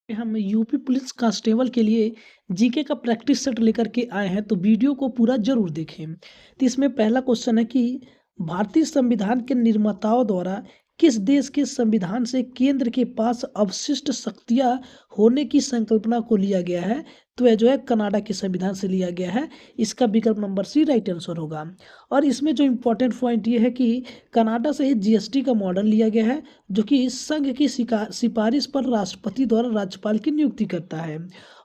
हम UP police constable के लिए जीके का प्रैक्टिस सेट लेकर के आए हैं, तो वीडियो को पूरा जरूर देखें। तो इसमें पहला क्वेश्चन है कि भारतीय संविधान के निर्माताओं द्वारा किस देश के संविधान से केंद्र के पास अवशिष्ट शक्तियां होने की संकल्पना को लिया गया है? तो यह जो है कनाडा के संविधान से लिया गया है। इसका विकल्प नंबर सी राइट आंसर होगा। और इसमें जो इम्पोर्टेंट पॉइंट ये है कि कनाडा से ही जीएसटी का मॉडल लिया गया है, जो कि संघ की सिफारिश पर राष्ट्रपति द्वारा राज्यपाल की नियुक्ति करता है।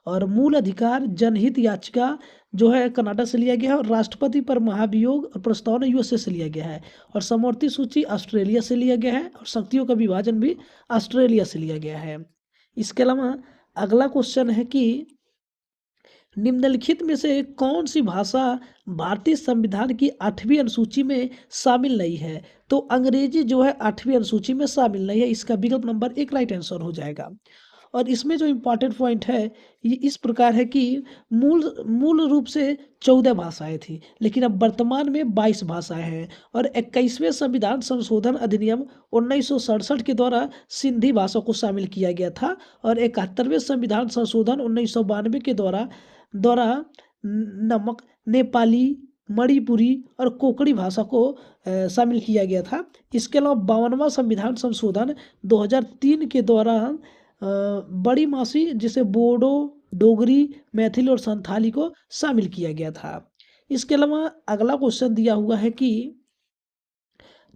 और मूल अधिकार जनहित याचिका जो है कनाडा से लिया गया है, और राष्ट्रपति पर महाभियोग और प्रस्तावना यूएसए से लिया गया है। और समवर्ती सूची ऑस्ट्रेलिया से लिया गया है, और शक्तियों का विभाजन भी ऑस्ट्रेलिया से लिया गया है। इसके अलावा अगला क्वेश्चन है कि निम्नलिखित में से कौन सी भाषा भारतीय संविधान की 8वीं अनुसूची में शामिल नहीं है? तो अंग्रेजी जो है 8वीं अनुसूची में शामिल नहीं है। इसका विकल्प नंबर 1 राइट आंसर हो जाएगा। और इसमें जो इम्पोर्टेंट पॉइंट है ये इस प्रकार है कि मूल मूल रूप से 14 भाषाएं थी, लेकिन अब वर्तमान में 22 भाषाएं हैं। और 21वें संविधान संशोधन अधिनियम 1967 के द्वारा सिंधी भाषा को शामिल किया गया था। और 71वें संविधान संशोधन 1992 के द्वारा नमक नेपाली, मणिपुरी और कोंकणी भाषा को शामिल किया गया था। इसके अलावा 52वां संविधान संशोधन 2003 के द्वारा बड़ी मासी जिसे बोडो, डोगरी, मैथिली और संथाली को शामिल किया गया था। इसके अलावा अगला क्वेश्चन दिया हुआ है कि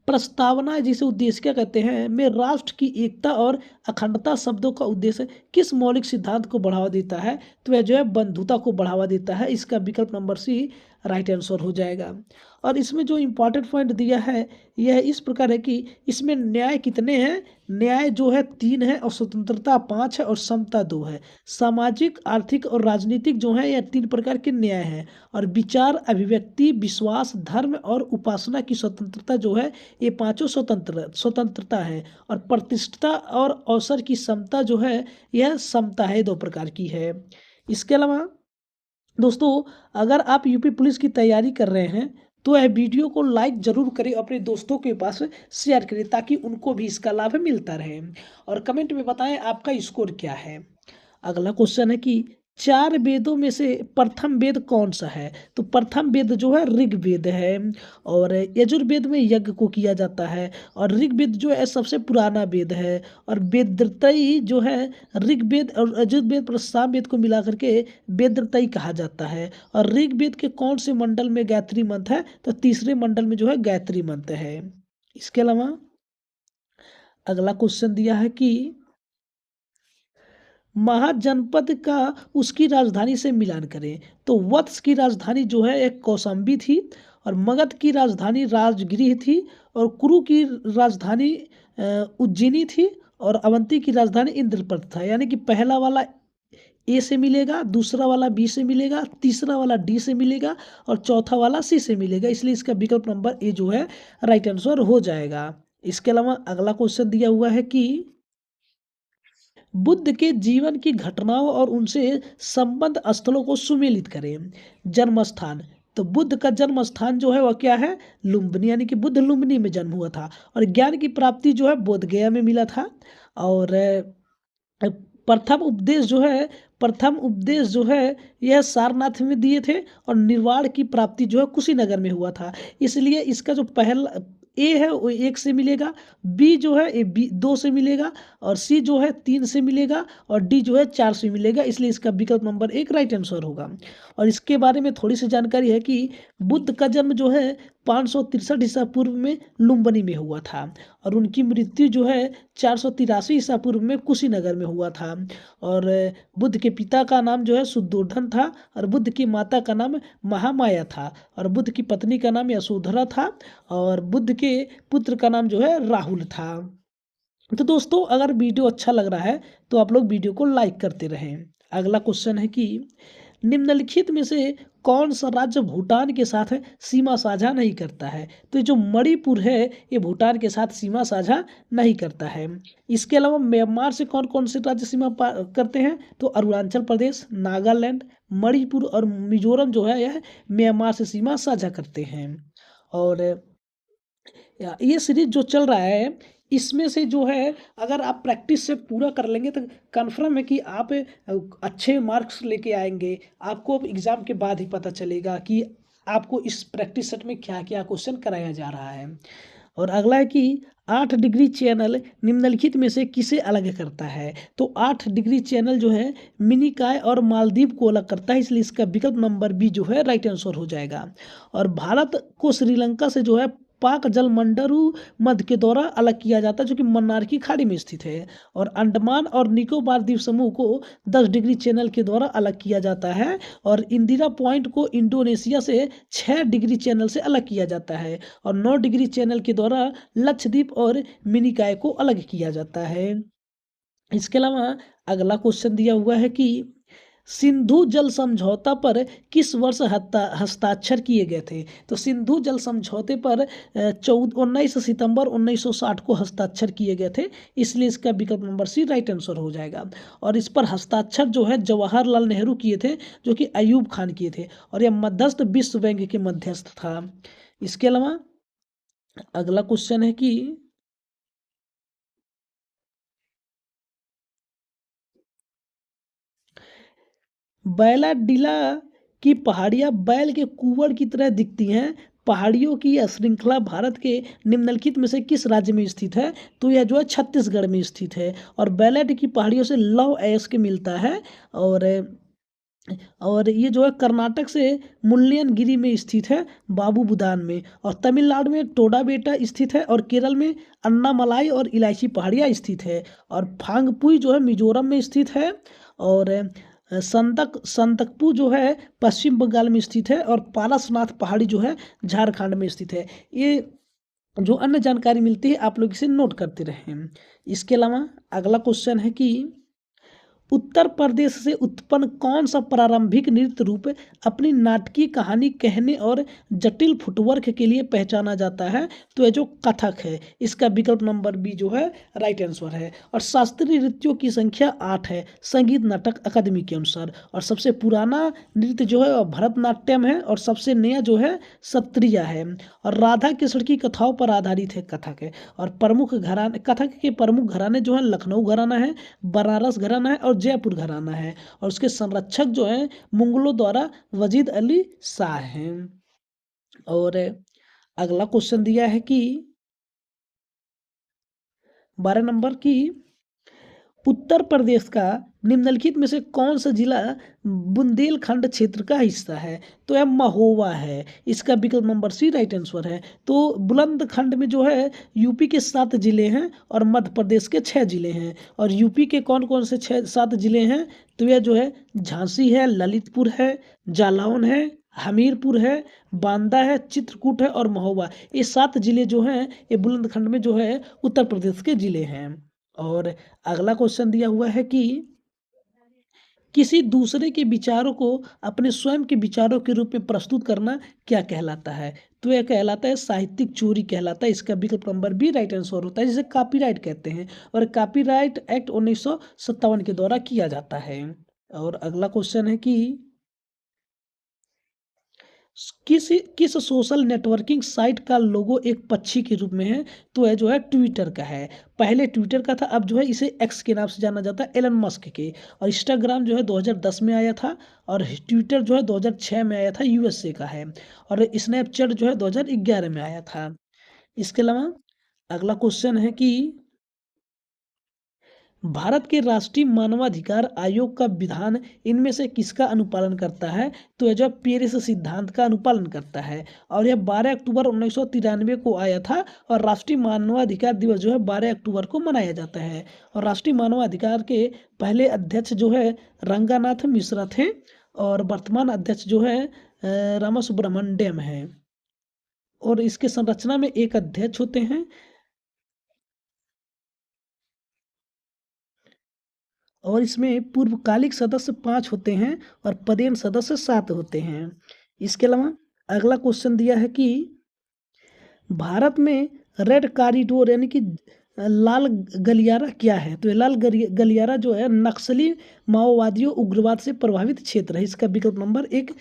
प्रस्तावना जिसे उद्देश्य क्या कहते हैं में राष्ट्र की एकता और अखंडता शब्दों का उद्देश्य किस मौलिक सिद्धांत को बढ़ावा देता है? तो यह जो है बंधुता को बढ़ावा देता है। इसका विकल्प नंबर सी राइट आंसर हो जाएगा। और इसमें जो इम्पोर्टेंट पॉइंट दिया है यह इस प्रकार है कि इसमें न्याय कितने हैं? न्याय जो है 3 है, और स्वतंत्रता 5 है, और समता 2 है। सामाजिक, आर्थिक और राजनीतिक जो है यह 3 प्रकार के न्याय हैं। और विचार, अभिव्यक्ति, विश्वास, धर्म और उपासना की स्वतंत्रता जो है ये पांचों स्वतंत्रता है। और प्रतिष्ठा और अवसर की समता जो है यह समता है, 2 प्रकार की है। इसके अलावा दोस्तों, अगर आप यूपी पुलिस की तैयारी कर रहे हैं तो यह वीडियो को लाइक जरूर करें, अपने दोस्तों के पास शेयर करें ताकि उनको भी इसका लाभ मिलता रहे। और कमेंट में बताएं आपका स्कोर क्या है। अगला क्वेश्चन है कि 4 वेदों में से प्रथम वेद कौन सा है? तो प्रथम वेद जो है ऋग्वेद है। और यजुर्वेद में यज्ञ को किया जाता है। और ऋग्वेद जो है सबसे पुराना वेद है। और वेदत्रयी जो है ऋग्वेद और यजुर्वेद और सामवेद को मिला करके वेदत्रयी कहा जाता है। और ऋग्वेद के कौन से मंडल में गायत्री मंत्र है? तो तीसरे मंडल में जो है गायत्री मंत्र है। इसके अलावा अगला क्वेश्चन दिया है कि महाजनपद का उसकी राजधानी से मिलान करें। तो वत्स की राजधानी जो है एक कौशाम्बी थी। और मगध की राजधानी राजगृह थी। और कुरु की राजधानी उज्जैनी थी। और अवंती की राजधानी इंद्रप्रस्थ था। यानी कि पहला वाला ए से मिलेगा, दूसरा वाला बी से मिलेगा, तीसरा वाला डी से मिलेगा, और चौथा वाला सी से मिलेगा। इसलिए इसका विकल्प नंबर ए जो है राइट आंसर हो जाएगा। इसके अलावा अगला क्वेश्चन दिया हुआ है कि बुद्ध के जीवन की घटनाओं और उनसे संबद्ध स्थलों को सुमेलित करें। जन्म स्थान, तो बुद्ध का जन्म स्थान जो है वह क्या है? लुम्बिनी, यानी कि बुद्ध लुम्बिनी में जन्म हुआ था। और ज्ञान की प्राप्ति जो है बोध गया में मिला था। और प्रथम उपदेश जो है यह सारनाथ में दिए थे। और निर्वाण की प्राप्ति जो है कुशीनगर में हुआ था। इसलिए इसका जो पहला ए है वो 1 से मिलेगा, बी जो है ए बी 2 से मिलेगा, और सी जो है 3 से मिलेगा, और डी जो है 4 से मिलेगा। इसलिए इसका विकल्प नंबर 1 राइट आंसर होगा। और इसके बारे में थोड़ी सी जानकारी है कि बुद्ध का जन्म जो है 563 ईसा पूर्व में लुम्बिनी में हुआ था। और उनकी मृत्यु जो है 483 ईसा पूर्व में कुशीनगर में हुआ था। और बुद्ध के पिता का नाम जो है शुद्धोधन था। और बुद्ध की माता का नाम महामाया था। और बुद्ध की पत्नी का नाम यशोधरा था। और बुद्ध के पुत्र का नाम जो है राहुल था। तो दोस्तों, अगर वीडियो अच्छा लग रहा है तो आप लोग वीडियो को लाइक करते रहें। अगला क्वेश्चन है कि निम्नलिखित में से कौन सा राज्य भूटान के साथ सीमा साझा नहीं करता है? तो ये जो मणिपुर है ये भूटान के साथ सीमा साझा नहीं करता है। इसके अलावा म्यांमार से कौन कौन से राज्य सीमा करते हैं? तो अरुणाचल प्रदेश, नागालैंड, मणिपुर और मिजोरम जो है यह म्यांमार से सीमा साझा करते हैं। और ये सीरीज जो चल रहा है इसमें से जो है अगर आप प्रैक्टिस से पूरा कर लेंगे तो कन्फर्म है कि आप अच्छे मार्क्स लेके आएंगे। आपको अब एग्ज़ाम के बाद ही पता चलेगा कि आपको इस प्रैक्टिस सेट में क्या क्या क्वेश्चन कराया जा रहा है। और अगला है कि 8 डिग्री चैनल निम्नलिखित में से किसे अलग करता है? तो 8 डिग्री चैनल जो है मिनिकॉय और मालदीव को अलग करता है, इसलिए इसका विकल्प नंबर बी जो है राइट आंसर हो जाएगा। और भारत को श्रीलंका से जो है पाक जलमंडरू मध्य के द्वारा अलग किया जाता है, जो कि मन्नार की खाड़ी में स्थित है। और अंडमान और निकोबार द्वीप समूह को 10 डिग्री चैनल के द्वारा अलग किया जाता है। और इंदिरा पॉइंट को इंडोनेशिया से 6 डिग्री चैनल से अलग किया जाता है। और 9 डिग्री चैनल के द्वारा लक्षद्वीप और मिनिकॉय को अलग किया जाता है। इसके अलावा अगला क्वेश्चन दिया हुआ है कि सिंधु जल समझौता पर किस वर्ष हस्ताक्षर किए गए थे? तो सिंधु जल समझौते पर 19 सितंबर 1960 को हस्ताक्षर किए गए थे, इसलिए इसका विकल्प नंबर सी राइट आंसर हो जाएगा। और इस पर हस्ताक्षर जो है जवाहरलाल नेहरू किए थे, जो कि अयूब खान किए थे। और यह मध्यस्थ विश्व बैंक के मध्यस्थ था। इसके अलावा अगला क्वेश्चन है कि बैलाडीला की पहाड़ियाँ बैल के कुंवर की तरह दिखती हैं। पहाड़ियों की यह श्रृंखला भारत के निम्नलिखित में से किस राज्य में स्थित है? तो यह जो है छत्तीसगढ़ में स्थित है। और बैलाड की पहाड़ियों से लौह अयस्क मिलता है। और और ये जो है कर्नाटक से मुल्लियनगिरी में स्थित है, बाबू बुदान में। और तमिलनाडु में टोडाबेटा स्थित है। और केरल में अन्नामलाई और इलायची पहाड़ियाँ स्थित है। और फांगपुई जो है मिजोरम में स्थित है। और संतकपू जो है पश्चिम बंगाल में स्थित है। और पारसनाथ पहाड़ी जो है झारखंड में स्थित है। ये जो अन्य जानकारी मिलती है आप लोग इसे नोट करते रहें। इसके अलावा अगला क्वेश्चन है कि उत्तर प्रदेश से उत्पन्न कौन सा प्रारंभिक नृत्य रूप अपनी नाटकीय कहानी कहने और जटिल फुटवर्क के लिए पहचाना जाता है? तो यह जो कथक है, इसका विकल्प नंबर बी जो है राइट आंसर है। और शास्त्रीय नृत्यों की संख्या 8 है संगीत नाटक अकादमी के अनुसार। और सबसे पुराना नृत्य जो है वह भरतनाट्यम है। और सबसे नया जो है सत्रिया है। और राधा कृष्ण की कथाओं पर आधारित है कथक है। और प्रमुख घराने कथक के प्रमुख घराने जो है लखनऊ घराना है, बनारस घराना है और जयपुर घराना है। और उसके संरक्षक जो हैं मुगलों द्वारा वजीद अली शाह हैं। और अगला क्वेश्चन दिया है कि 12 नंबर की उत्तर प्रदेश का निम्नलिखित में से कौन सा जिला बुंदेलखंड क्षेत्र का हिस्सा है? तो यह महोबा है, इसका विकल्प नंबर सी राइट आंसर है। तो बुलंदखंड में जो है यूपी के 7 जिले हैं और मध्य प्रदेश के 6 जिले हैं। और यूपी के कौन कौन से 7 जिले हैं? तो यह जो है झांसी है, ललितपुर है, जालौन है, हमीरपुर है, बांदा है, चित्रकूट है और महोबा। ये 7 जिले जो हैं ये बुलंदखंड में जो है उत्तर प्रदेश के जिले हैं। और अगला क्वेश्चन दिया हुआ है कि किसी दूसरे के विचारों को अपने स्वयं के विचारों के रूप में प्रस्तुत करना क्या कहलाता है? तो यह कहलाता है साहित्यिक चोरी कहलाता है। इसका विकल्प नंबर बी राइट आंसर होता है, जिसे कॉपीराइट कहते हैं। और कॉपीराइट एक्ट 1957 के द्वारा किया जाता है। और अगला क्वेश्चन है कि किस सोशल नेटवर्किंग साइट का लोगो एक पक्षी के रूप में है? तो है जो है ट्विटर का है। पहले ट्विटर का था, अब जो है इसे एक्स के नाम से जाना जाता है, एलन मस्क के। और इंस्टाग्राम जो है 2010 में आया था। और ट्विटर जो है 2006 में आया था, यूएसए का है। और स्नैपचैट जो है 2011 में आया था। इसके अलावा अगला क्वेश्चन है कि भारत के राष्ट्रीय मानवाधिकार आयोग का विधान इनमें से किसका अनुपालन करता है? तो यह जो पेरिस सिद्धांत का अनुपालन करता है। और यह 12 अक्टूबर 1993 को आया था। और राष्ट्रीय मानवाधिकार दिवस जो है 12 अक्टूबर को मनाया जाता है। और राष्ट्रीय मानवाधिकार के पहले अध्यक्ष जो है रंगानाथ मिश्रा थे। और वर्तमान अध्यक्ष जो है रामासुब्रमण्यम है। और इसके संरचना में एक अध्यक्ष होते हैं। और इसमें पूर्वकालिक सदस्य 5 होते हैं और पदेन सदस्य 7 होते हैं। इसके अलावा अगला क्वेश्चन दिया है कि भारत में रेड कॉरिडोर यानी कि लाल गलियारा क्या है? तो ये लाल गलियारा जो है नक्सली माओवादियों उग्रवाद से प्रभावित क्षेत्र है। इसका विकल्प नंबर 1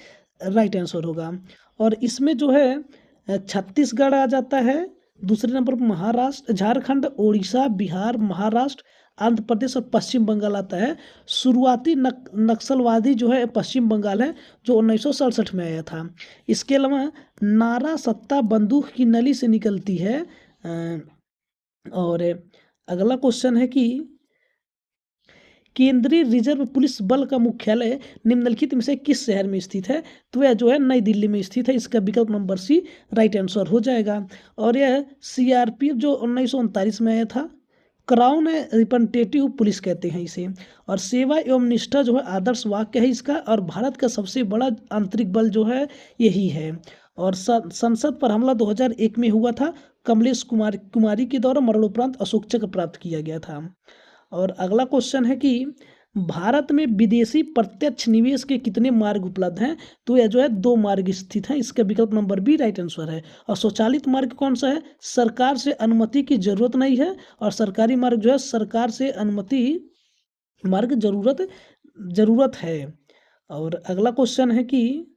राइट आंसर होगा। और इसमें जो है छत्तीसगढ़ आ जाता है, दूसरे नंबर पर महाराष्ट्र, झारखंड, उड़ीसा, बिहार, महाराष्ट्र, आंध्र प्रदेश और पश्चिम बंगाल आता है। शुरुआती नक्सलवादी जो है पश्चिम बंगाल है, जो 1967 में आया था। इसके अलावा नारा सत्ता बंदूक की नली से निकलती है। और अगला क्वेश्चन है कि केंद्रीय रिजर्व पुलिस बल का मुख्यालय निम्नलिखित में से किस शहर में स्थित है? तो यह जो है नई दिल्ली में स्थित है। इसका विकल्प नंबर सी राइट आंसर हो जाएगा। और यह सीआरपीएफ जो 1939 में आया था। क्राउन रिप्रेजेंटेटिव पुलिस कहते हैं इसे। और सेवा एवं निष्ठा जो है आदर्श वाक्य है इसका। और भारत का सबसे बड़ा आंतरिक बल जो है यही है। और संसद पर हमला 2001 में हुआ था। कमलेश कुमारी के द्वारा मरणोपरांत अशोक चक्र प्राप्त किया गया था। और अगला क्वेश्चन है कि भारत में विदेशी प्रत्यक्ष निवेश के कितने मार्ग उपलब्ध हैं? तो यह जो है 2 मार्ग स्थित हैं। इसका विकल्प नंबर बी राइट आंसर है। और स्वचालित मार्ग कौन सा है? सरकार से अनुमति की जरूरत नहीं है। और सरकारी मार्ग जो है सरकार से अनुमति मार्ग जरूरत है। और अगला क्वेश्चन है कि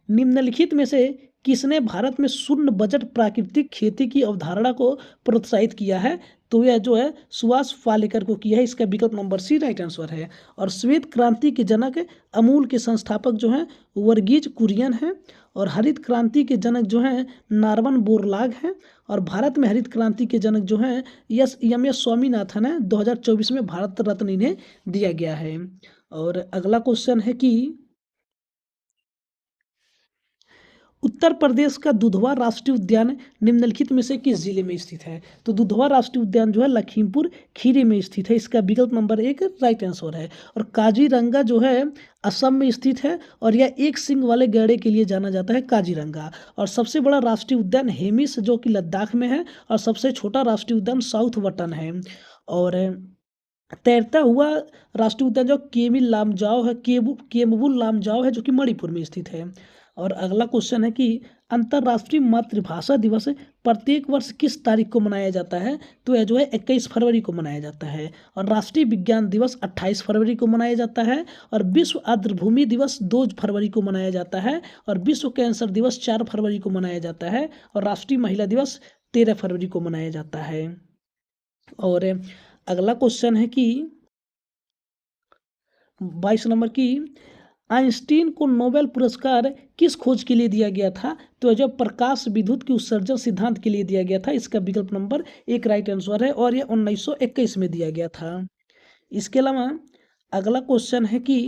निम्नलिखित में से किसने भारत में शून्य बजट प्राकृतिक खेती की अवधारणा को प्रोत्साहित किया है? तो यह जो है सुभाष पालेकर को किया है। इसका विकल्प नंबर सी राइट आंसर है। और श्वेत क्रांति के जनक अमूल के संस्थापक जो हैं वर्गीज कुरियन हैं। और हरित क्रांति के जनक जो हैं नार्मन बोरलाग हैं। और भारत में हरित क्रांति के जनक जो हैं एस स्वामीनाथन है। 2024 में भारत रत्न इन्हें दिया गया है। और अगला क्वेश्चन है कि उत्तर प्रदेश का दुधवा राष्ट्रीय उद्यान निम्नलिखित में से किस जिले में स्थित है? तो दुधवा राष्ट्रीय उद्यान जो है लखीमपुर खीरी में स्थित है। इसका विकल्प नंबर 1 राइट आंसर है। और काजीरंगा जो है असम में स्थित है। और यह एक सींग वाले गैंडे के लिए जाना जाता है काजीरंगा। और सबसे बड़ा राष्ट्रीय उद्यान हेमिस जो कि लद्दाख में है। और सबसे छोटा राष्ट्रीय उद्यान साउथ वटन है। और तैरता हुआ राष्ट्रीय उद्यान जो केमिल लामजाओ है केमबुल लामजाओ है जो कि मणिपुर में स्थित है। और अगला क्वेश्चन है कि अंतर्राष्ट्रीय मातृभाषा दिवस प्रत्येक वर्ष किस तारीख को मनाया जाता है? तो यह जो है 21 फरवरी को मनाया जाता है। और राष्ट्रीय विज्ञान दिवस 28 फरवरी को मनाया जाता है। और विश्व आर्द्रभूमि दिवस 2 फरवरी को मनाया जाता है। और विश्व कैंसर दिवस 4 फरवरी को मनाया जाता है। और राष्ट्रीय महिला दिवस 13 फरवरी को मनाया जाता है। और अगला क्वेश्चन है कि 22 नंबर की आइंस्टीन को नोबेल पुरस्कार किस खोज के लिए दिया गया था? तो जो प्रकाश विद्युत के उत्सर्जन सिद्धांत के लिए दिया गया था। इसका विकल्प नंबर 1 राइट आंसर है। और यह 1921 में दिया गया था। इसके अलावा अगला क्वेश्चन है कि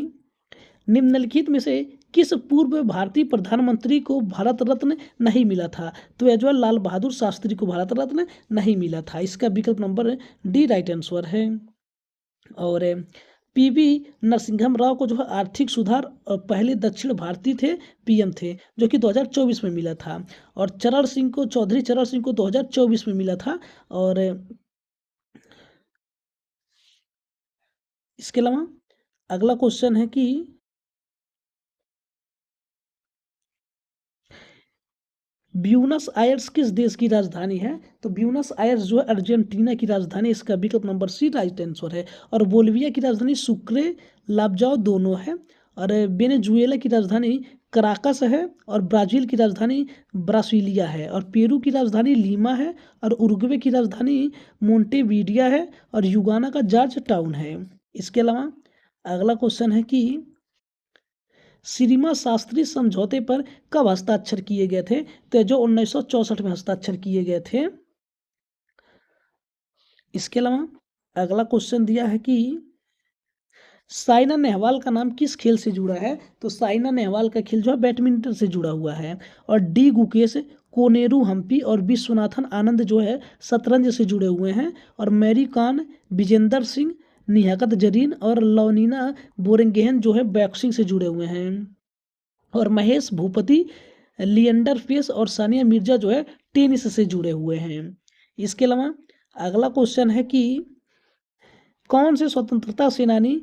निम्नलिखित में से किस पूर्व भारतीय प्रधानमंत्री को भारत रत्न नहीं मिला था? तो यह जो है लाल बहादुर शास्त्री को भारत रत्न नहीं मिला था। इसका विकल्प नंबर डी राइट आंसर है। और पीवी नरसिंघम राव को जो है आर्थिक सुधार और पहले दक्षिण भारतीय थे पीएम थे जो कि 2024 में मिला था। और चौधरी चरण सिंह को 2024 में मिला था। और इसके अलावा अगला क्वेश्चन है कि ब्यूनस आयर्स किस देश की राजधानी है? तो ब्यूनस आयर्स जो है अर्जेंटीना की राजधानी। इसका विकल्प नंबर सी राइट आंसर है। और बोलिविया की राजधानी सुक्रे लाब्जाओ दोनों है। और वेनेजुएला की राजधानी कराकस है। और ब्राजील की राजधानी ब्रासिलिया है। और पेरू की राजधानी लीमा है। और उरुग्वे की राजधानी मोंटेविडिया है। और युगाना का जॉर्ज टाउन है। इसके अलावा अगला क्वेश्चन है कि सिरिमा शास्त्री समझौते पर कब हस्ताक्षर किए गए थे? तो जो 1964 में हस्ताक्षर किए गए थे। इसके अलावा अगला क्वेश्चन दिया है कि साइना नेहवाल का नाम किस खेल से जुड़ा है? तो साइना नेहवाल का खेल जो है बैडमिंटन से जुड़ा हुआ है। और डी गुकेश कोनेरू हम्पी और विश्वनाथन आनंद जो है शतरंज से जुड़े हुए हैं। और मैरी कॉम विजेंदर सिंह निहकत जरीन और लवनीना बोरेंगेहन जो है बॉक्सिंग से जुड़े हुए हैं। और महेश भूपति लिएंडर पेस और सानिया मिर्जा जो है टेनिस से जुड़े हुए हैं। इसके अलावा अगला क्वेश्चन है कि कौन से स्वतंत्रता सेनानी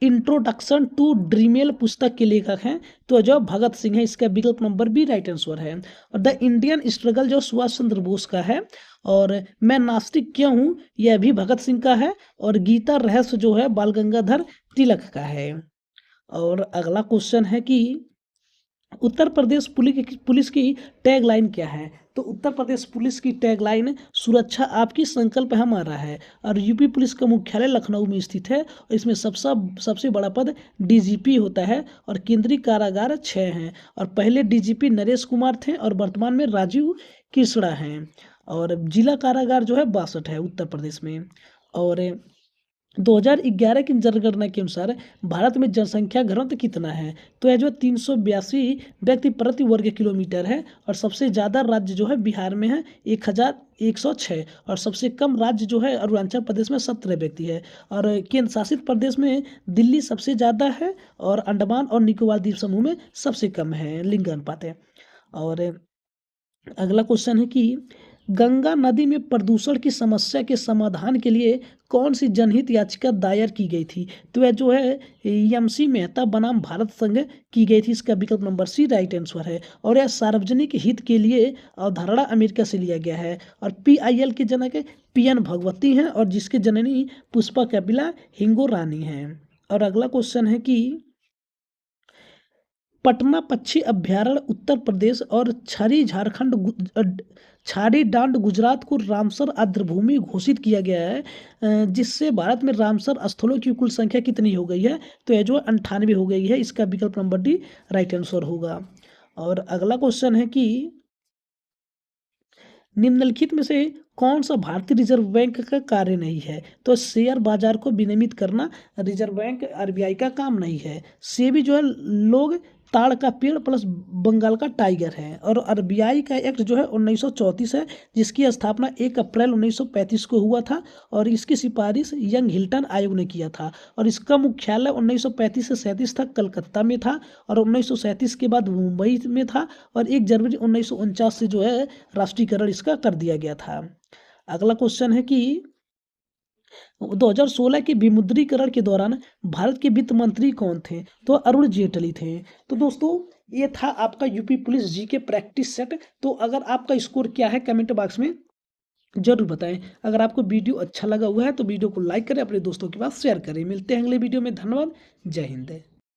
इंट्रोडक्शन टू ड्रीमेल पुस्तक के लेखक हैं? तो जो भगत सिंह है। इसका विकल्प नंबर बी राइट आंसर है। और द इंडियन स्ट्रगल जो सुभाष चंद्र बोस का है। और मैं नास्तिक क्यों हूँ यह भी भगत सिंह का है। और गीता रहस्य जो है बाल गंगाधर तिलक का है। और अगला क्वेश्चन है कि उत्तर प्रदेश पुलिस की टैग लाइन क्या है? तो उत्तर प्रदेश पुलिस की टैगलाइन सुरक्षा आपकी संकल्प हमारा है। और यूपी पुलिस का मुख्यालय लखनऊ में स्थित है और इसमें सबसे बड़ा पद डीजीपी होता है और केंद्रीय कारागार 6 हैं और पहले डीजीपी नरेश कुमार थे और वर्तमान में राजीव कृष्णा हैं। और जिला कारागार जो है 62 है उत्तर प्रदेश में। और 2011 की जनगणना के अनुसार भारत में जनसंख्या घनत्व कितना है? तो यह जो 382 व्यक्ति प्रति वर्ग किलोमीटर है और सबसे ज़्यादा राज्य जो है बिहार में है 1106 और सबसे कम राज्य जो है अरुणाचल प्रदेश में 17 व्यक्ति है और केंद्र शासित प्रदेश में दिल्ली सबसे ज़्यादा है और अंडमान और निकोबार द्वीप समूह में सबसे कम है लिंग अनुपात है। और अगला क्वेश्चन है कि गंगा नदी में प्रदूषण की समस्या के समाधान के लिए कौन सी जनहित याचिका दायर की गई थी? तो यह जो है एमसी मेहता बनाम भारत संघ की गई थी। इसका विकल्प नंबर सी राइट आंसर है। और यह सार्वजनिक हित के लिए अवधारणा अमेरिका से लिया गया है और पीआईएल के जनक पीएन भगवती हैं और जिसके जननी पुष्पा कैपिला हिंगो रानी हैं। और अगला क्वेश्चन है कि पटना पक्षी अभ्यारण्य उत्तर प्रदेश और छारी डांड गुजरात को रामसर आर्द्रभूमि घोषित किया गया है जिससे भारत में रामसर स्थलों की कुल संख्या कितनी हो गई है? तो यह जो 98 हो गई है। इसका विकल्प नंबर डी राइट आंसर होगा। और अगला क्वेश्चन है कि निम्नलिखित में से कौन सा भारतीय रिजर्व बैंक का कार्य नहीं है? तो शेयर बाजार को विनियमित करना रिजर्व बैंक आरबीआई का काम नहीं है। सेबी जो है लोग ताड़ का पेड़ प्लस बंगाल का टाइगर है। और आरबीआई का एक्ट जो है 1934 है जिसकी स्थापना 1 अप्रैल 1935 को हुआ था और इसकी सिफारिश यंग हिल्टन आयोग ने किया था और इसका मुख्यालय 1935 से 37 तक कलकत्ता में था और 1937 के बाद मुंबई में था और 1 जनवरी 1949 से जो है राष्ट्रीयकरण इसका कर दिया गया था। अगला क्वेश्चन है कि 2016 के विमुद्रीकरण के दौरान भारत के वित्त मंत्री कौन थे? तो अरुण जेटली थे। तो दोस्तों ये था आपका यूपी पुलिस जी के प्रैक्टिस सेट। तो अगर आपका स्कोर क्या है कमेंट बॉक्स में जरूर बताएं। अगर आपको वीडियो अच्छा लगा हुआ है तो वीडियो को लाइक करें, अपने दोस्तों के पास शेयर करें। मिलते हैं अगले वीडियो में। धन्यवाद। जय हिंद।